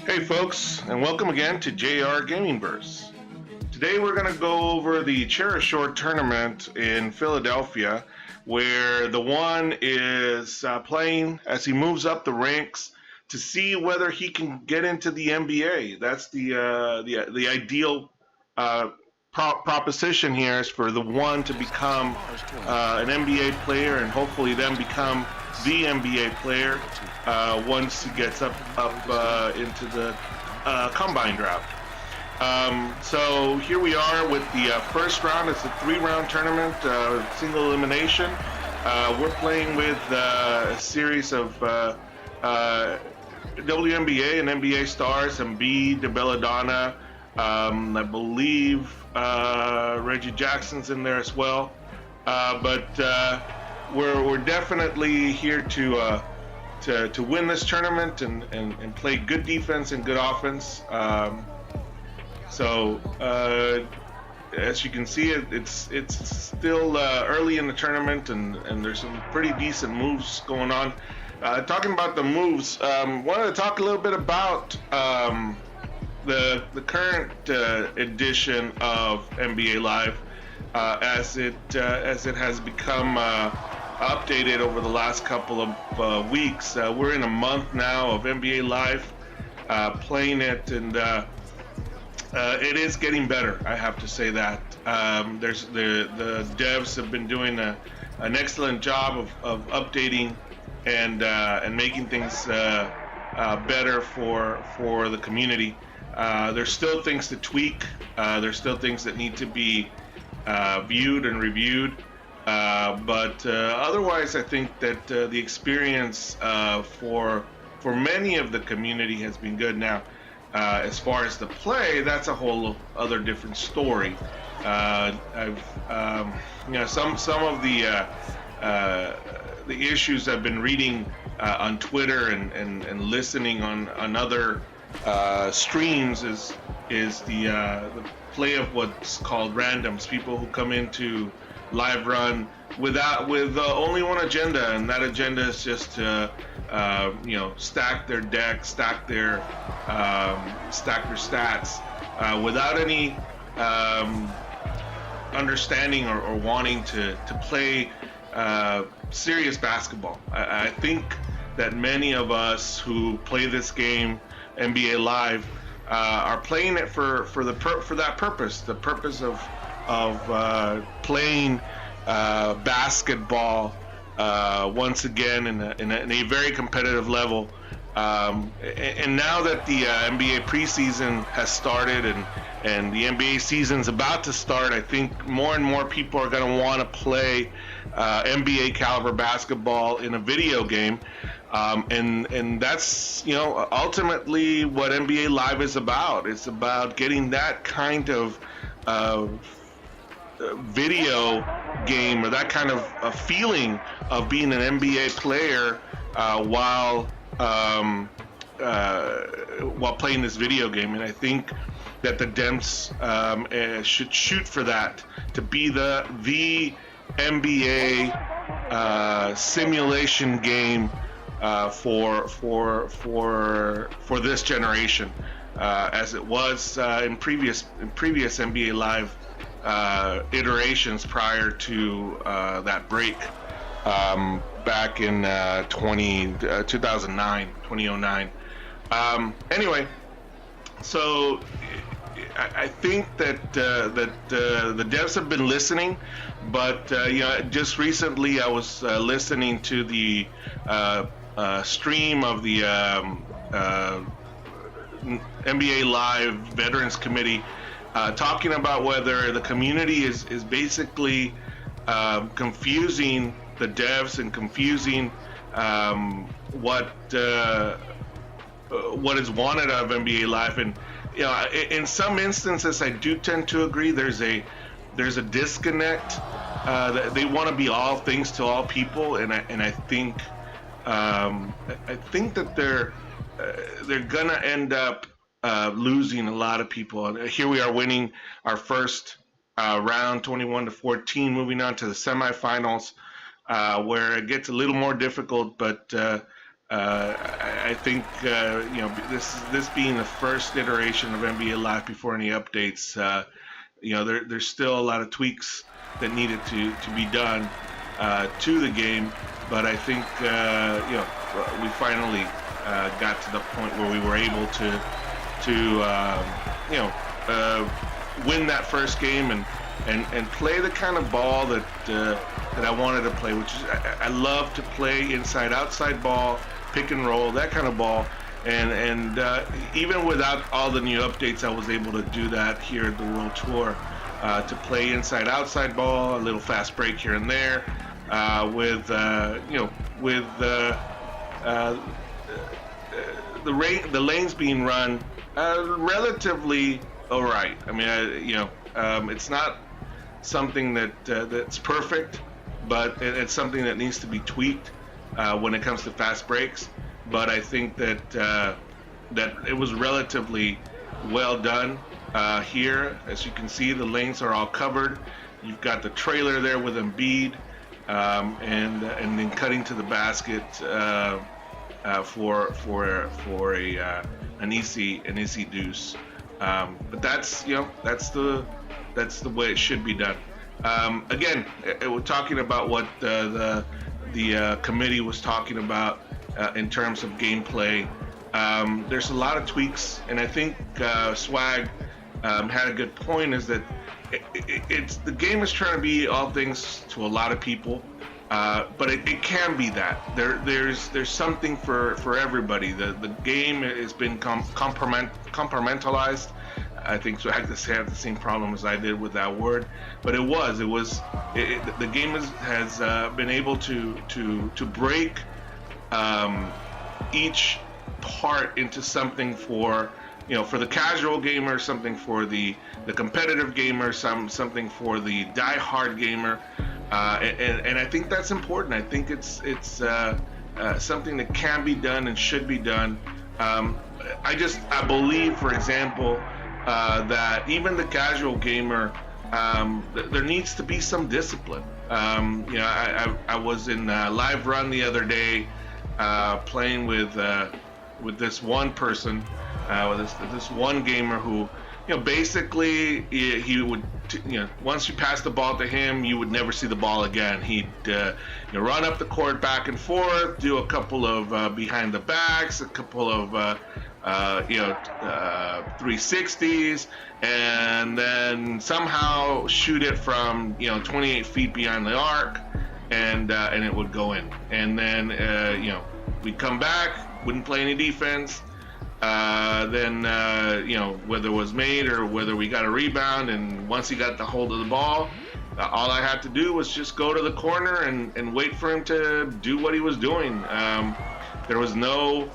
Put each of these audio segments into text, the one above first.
Hey folks, and welcome again to JR Gaming Burst. Today we're going to go over the Cherashore Tournament in Philadelphia, where the one is playing as he moves up the ranks to see whether he can get into the NBA. That's the ideal proposition here, is for the one to become an NBA player and hopefully then become the NBA player once he gets up into the combine draft. So here we are with the first round. It's a 3-round tournament, single elimination. We're playing with a series of WNBA and NBA stars, Embiid, Belladonna, I believe Reggie Jackson's in there as well. But we're definitely here to win this tournament and play good defense and good offense. So as you can see, it's still early in the tournament, and there's some pretty decent moves going on. Talking about the moves, wanted to talk a little bit about the current edition of NBA Live as it has become updated over the last couple of weeks. We're in a month now of NBA Live playing it, and it is getting better. I have to say that. There's the devs have been doing an excellent job of updating and making things better for the community. There's still things to tweak. There's still things that need to be viewed and reviewed. But otherwise, I think that the experience for many of the community has been good. Now, as far as the play, that's a whole other different story. I've some of the issues I've been reading on Twitter and listening on other streams is the play of what's called randoms, people who come into live run with only one agenda, and that agenda is just to stack their deck, stack their stats without any understanding or wanting to play serious basketball. I think that many of us who play this game, NBA Live, are playing it for that purpose, the purpose of playing basketball once again in a very competitive level. And now that the NBA preseason has started and the NBA season's about to start, I think more and more people are going to want to play NBA caliber basketball in a video game. And that's ultimately what NBA Live is about. It's about getting that kind of video game, or that kind of a feeling of being an NBA player while playing this video game. And I think that the Demps should shoot for that, to be the NBA simulation game for this generation, as it was in previous NBA Live iterations prior to that break back in 2009. Anyway, so I think that the devs have been listening, but just recently I was listening to the stream of the NBA Live Veterans Committee talking about whether the community is basically confusing the devs and confusing what is wanted of NBA Live. And in some instances, I do tend to agree. There's a disconnect. They want to be all things to all people, and I think that they're gonna end up losing a lot of people. Here we are winning our first round, 21-14, moving on to the semifinals, where it gets a little more difficult. But I think this being the first iteration of NBA Live before any updates, there's still a lot of tweaks that needed to be done to the game, but I think we finally got to the point where we were able to win that first game and play the kind of ball that I wanted to play, which is I love to play inside outside ball, pick and roll, that kind of ball. And even without all the new updates, I was able to do that here at the World Tour, to play inside outside ball, a little fast break here and there, with the lanes being run relatively all right. I mean, it's not something that's perfect, but it's something that needs to be tweaked when it comes to fast breaks. But I think that it was relatively well done here. As you can see, the lanes are all covered. You've got the trailer there with Embiid, and then cutting to the basket for an easy deuce. But that's the way it should be done. Again, we're talking about what the committee was talking about in terms of gameplay. There's a lot of tweaks, and I think Swag had a good point. Is that it's the game is trying to be all things to a lot of people, but it can be that there's something for everybody. The game has been compartmentalized. I think Swag had the same problem as I did with that word, but the game has been able to break each part into something for the casual gamer, something for the competitive gamer, something for the die-hard gamer, and I think that's important. I think it's something that can be done and should be done. I believe, for example, that even the casual gamer, there needs to be some discipline. I was in Live Run the other day, playing with this one person, this one gamer who, basically he would, once you pass the ball to him, you would never see the ball again. He'd run up the court back and forth, do a couple of behind the backs, a couple of 360s, and then somehow shoot it from 28 feet behind the arc, and it would go in. And then we'd come back, wouldn't play any defense. Then whether it was made or whether we got a rebound, and once he got the hold of the ball, all I had to do was just go to the corner and wait for him to do what he was doing. There was no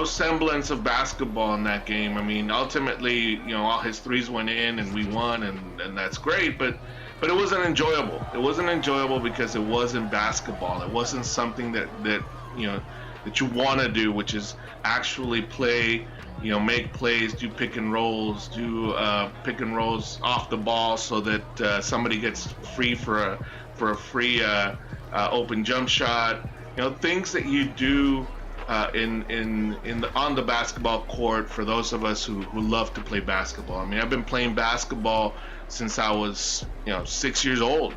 semblance of basketball in that game. I mean, ultimately, all his threes went in and we won, and that's great, but it wasn't enjoyable. It wasn't enjoyable because it wasn't basketball. It wasn't something that you want to do, which is actually play, make plays, do pick and rolls, off the ball so that somebody gets free for a free open jump shot. Things that you do on the basketball court for those of us who love to play basketball. I mean, I've been playing basketball since I was 6 years old,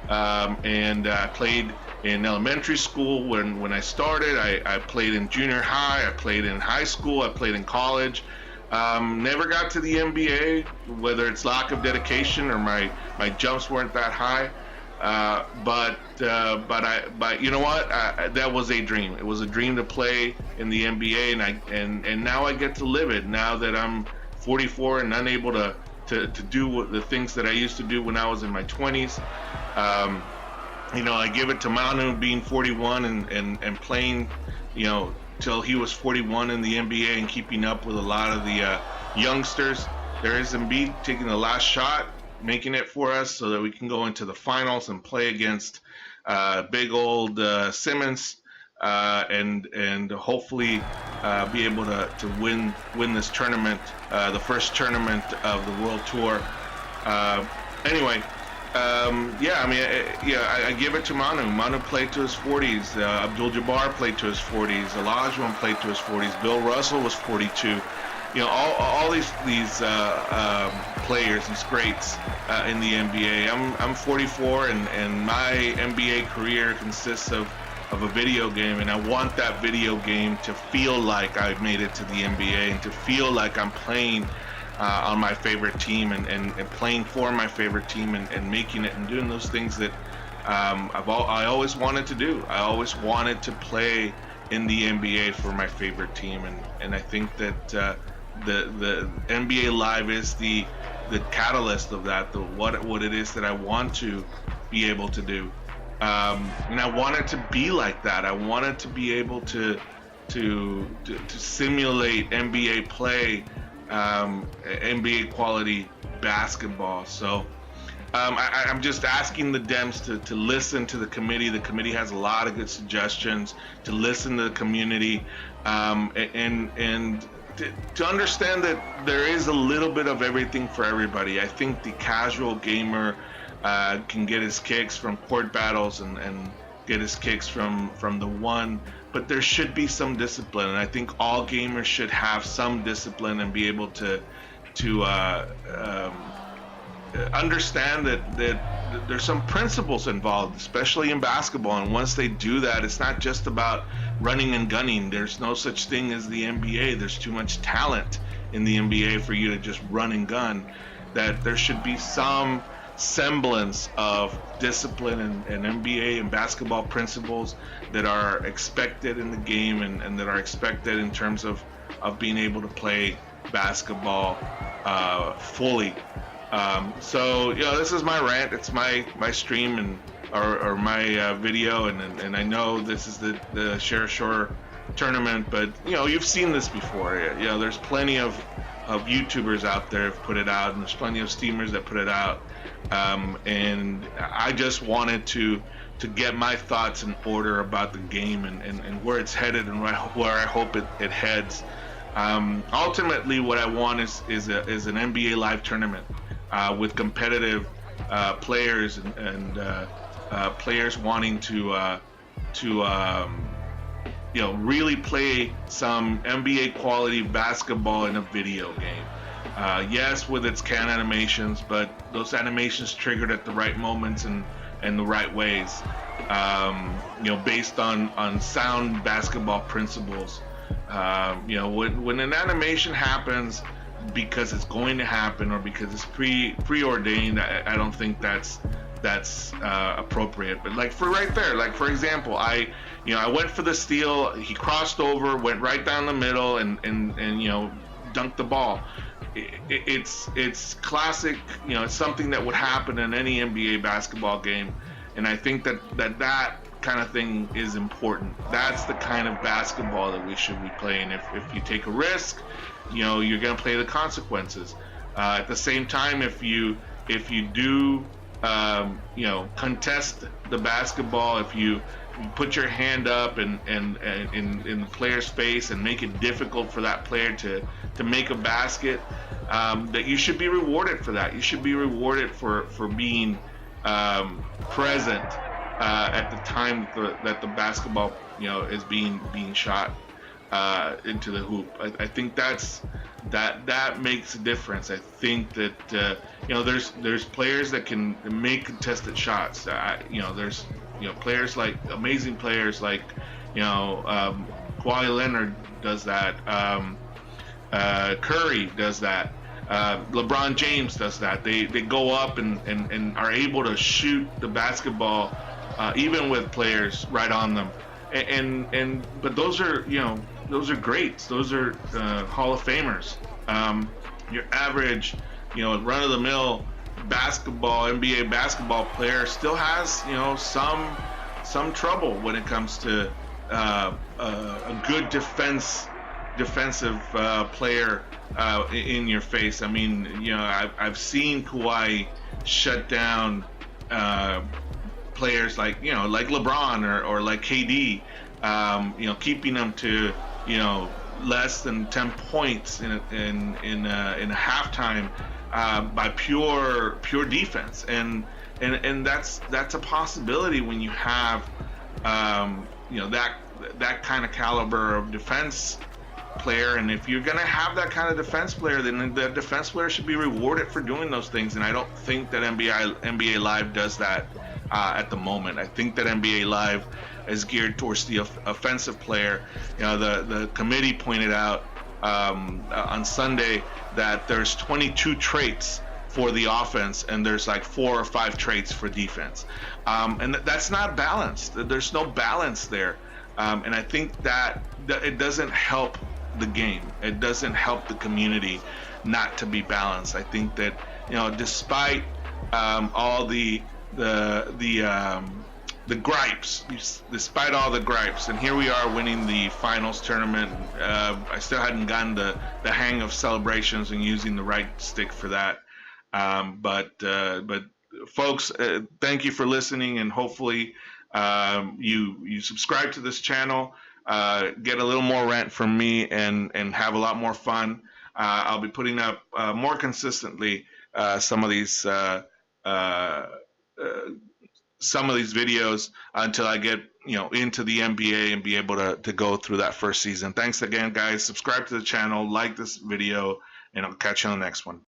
and I played in elementary school when I started. I played in junior high, I played in high school, I played in college. Never got to the NBA, whether it's lack of dedication or my jumps weren't that high. But you know what? That was a dream. It was a dream to play in the NBA, and now I get to live it. Now that I'm 44 and unable to do the things that I used to do when I was in my 20s. I give it to Manu being 41 and playing, till he was 41 in the NBA and keeping up with a lot of the youngsters. There is Embiid taking the last shot, making it for us so that we can go into the finals and play against big old Simmons, and hopefully be able to win this tournament, the first tournament of the World Tour. Anyway, Yeah, I mean, I give it to Manu. Manu played to his 40s. Abdul-Jabbar played to his 40s. Olajuwon played to his 40s. Bill Russell was 42. You know, all these players, these greats in the NBA. I'm 44, and my NBA career consists of a video game, and I want that video game to feel like I made it to the NBA and to feel like I'm playing on my favorite team and playing for my favorite team and making it and doing those things that I always wanted to do. I always wanted to play in the NBA for my favorite team, and I think that the NBA Live is the catalyst of that, what it is that I want to be able to do. And I wanted to be like that. I wanted to be able to simulate NBA play, NBA quality basketball. So I'm just asking the Dems to listen to the committee. The committee has a lot of good suggestions, to listen to the community, and to understand that there is a little bit of everything for everybody. I think the casual gamer can get his kicks from court battles and get his kicks from the one, but there should be some discipline, and I think all gamers should have some discipline and be able to understand that there's some principles involved, especially in basketball. And once they do that, it's not just about running and gunning. There's no such thing as the NBA. There's too much talent in the NBA for you to just run and gun. That there should be some semblance of discipline and NBA and basketball principles that are expected in the game and that are expected in terms of being able to play basketball fully. So this is my rant. It's my stream and or my video, and I know this is the Cherashore Tournament, but you've seen this before. There's plenty of YouTubers out there have put it out, and there's plenty of streamers that put it out. And I just wanted to get my thoughts in order about the game and where it's headed and where I hope it heads. Ultimately, what I want is an NBA Live tournament with competitive players and players wanting to really play some NBA quality basketball in a video game. Yes, with its can animations, but those animations triggered at the right moments and the right ways. Based on sound basketball principles. When an animation happens because it's going to happen or because it's preordained, I don't think that's appropriate. But for example, I went for the steal. He crossed over, went right down the middle, and dunked the ball. It's classic. It's something that would happen in any NBA basketball game, and I think that kind of thing is important. That's the kind of basketball that we should be playing. If you take a risk, you're going to play the consequences. At the same time, if you do contest the basketball, if you put your hand up and in the player's face and make it difficult for that player to make a basket, that you should be rewarded for that. You should be rewarded for being present at the time that the basketball is being shot into the hoop. I think that makes a difference. I think that there's players that can make contested shots. There's players amazing players like Kawhi Leonard does that. Curry does that. LeBron James does that. They go up and are able to shoot the basketball even with players right on them. But those are greats. Those are Hall of Famers. Your average run-of-the-mill NBA basketball player still has some trouble when it comes to a good defensive player in your face. I mean, I've seen Kawhi shut down players like LeBron or like KD, keeping them to less than 10 points in a halftime by pure defense. And and that's a possibility when you have that kind of caliber of defense player. And if you're going to have that kind of defense player, then the defense player should be rewarded for doing those things. And I don't think that NBA Live does that at the moment. I think that NBA Live is geared towards the offensive player. The committee pointed out on Sunday that there's 22 traits for the offense, and there's like 4 or 5 traits for defense, and that's not balanced. There's no balance there, and I think that it doesn't help the game. It doesn't help the community not to be balanced. I think that despite all the gripes, despite all the gripes, and here we are winning the finals tournament. I still hadn't gotten the hang of celebrations and using the right stick for that. But folks, thank you for listening, and hopefully you subscribe to this channel, get a little more rant from me, and have a lot more fun. I'll be putting up more consistently some of these videos until I get into the NBA and be able to go through that first season. Thanks again, guys. Subscribe to the channel, like this video, and I'll catch you on the next one.